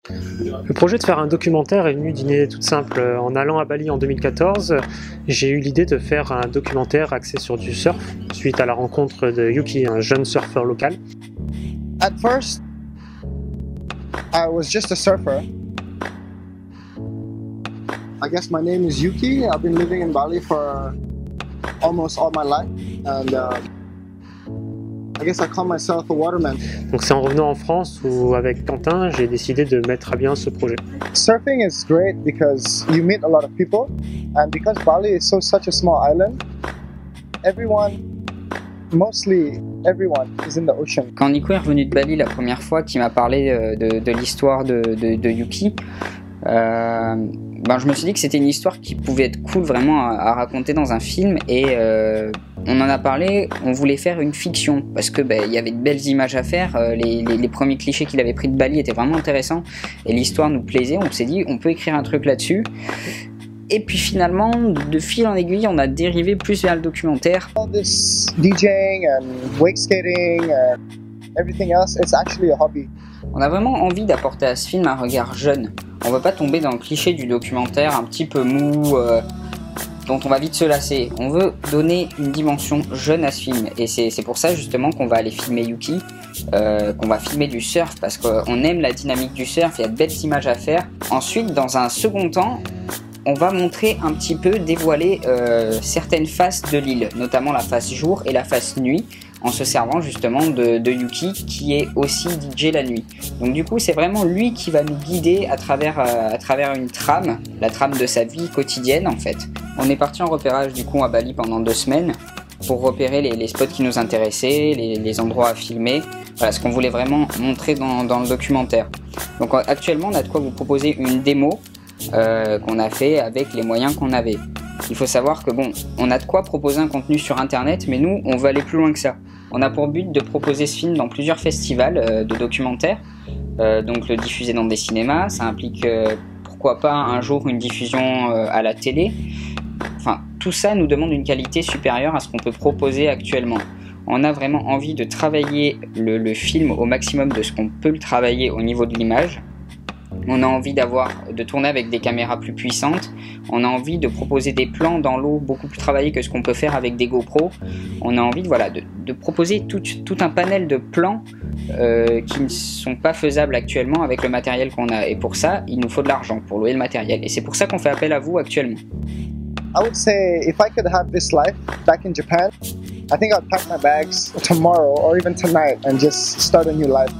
Le projet de faire un documentaire est venu d'une idée toute simple. En allant à Bali en 2014, j'ai eu l'idée de faire un documentaire axé sur du surf, suite à la rencontre de Yuki, un jeune surfeur local. At first, I was just a surfer. I guess my name is Yuki. I've been living in Bali for almost all my life, and I guess I call myself a waterman. Donc c'est en revenant en France où, avec Quentin, j'ai décidé de mettre à bien ce projet. Surfing is great because you meet a lot of people, and because Bali is such a small island, mostly everyone is in the ocean. Quand Nico est revenu de Bali la première fois, qui m'a parlé de l'histoire de Yuki, je me suis dit que c'était une histoire qui pouvait être cool vraiment à raconter dans un film, et on en a parlé, on voulait faire une fiction parce que il y avait de belles images à faire, les premiers clichés qu'il avait pris de Bali étaient vraiment intéressants et l'histoire nous plaisait. On s'est dit on peut écrire un truc là-dessus, et puis finalement de fil en aiguille on a dérivé plus vers le documentaire. All this DJing and wake skating and everything else, it's actually a hobby. On a vraiment envie d'apporter à ce film un regard jeune. On ne veut pas tomber dans le cliché du documentaire un petit peu mou, dont on va vite se lasser. On veut donner une dimension jeune à ce film, et c'est pour ça justement qu'on va aller filmer Yuki, qu'on va filmer du surf, parce qu'on aime la dynamique du surf, il y a de belles images à faire. Ensuite, dans un second temps, on va montrer un petit peu, dévoiler certaines faces de l'île, notamment la face jour et la face nuit, en se servant justement de Yuki, qui est aussi DJ la nuit. Donc du coup c'est vraiment lui qui va nous guider à travers une trame, la trame de sa vie quotidienne en fait. On est parti en repérage du coup à Bali pendant 2 semaines pour repérer les spots qui nous intéressaient, les endroits à filmer, voilà ce qu'on voulait vraiment montrer dans le documentaire. Donc actuellement on a de quoi vous proposer une démo qu'on a fait avec les moyens qu'on avait. Il faut savoir que on a de quoi proposer un contenu sur internet, mais nous on veut aller plus loin que ça. On a pour but de proposer ce film dans plusieurs festivals de documentaires, donc le diffuser dans des cinémas, ça implique pourquoi pas un jour une diffusion à la télé. Enfin, tout ça nous demande une qualité supérieure à ce qu'on peut proposer actuellement. On a vraiment envie de travailler le film au maximum de ce qu'on peut le travailler au niveau de l'image. On a envie de tourner avec des caméras plus puissantes. On a envie de proposer des plans dans l'eau beaucoup plus travaillés que ce qu'on peut faire avec des GoPro. On a envie de proposer tout un panel de plans qui ne sont pas faisables actuellement avec le matériel qu'on a. Et pour ça, il nous faut de l'argent pour louer le matériel. Et c'est pour ça qu'on fait appel à vous actuellement. I would say if I could have this life back in Japan, I think I'd pack my bags tomorrow or even tonight and just start a new life.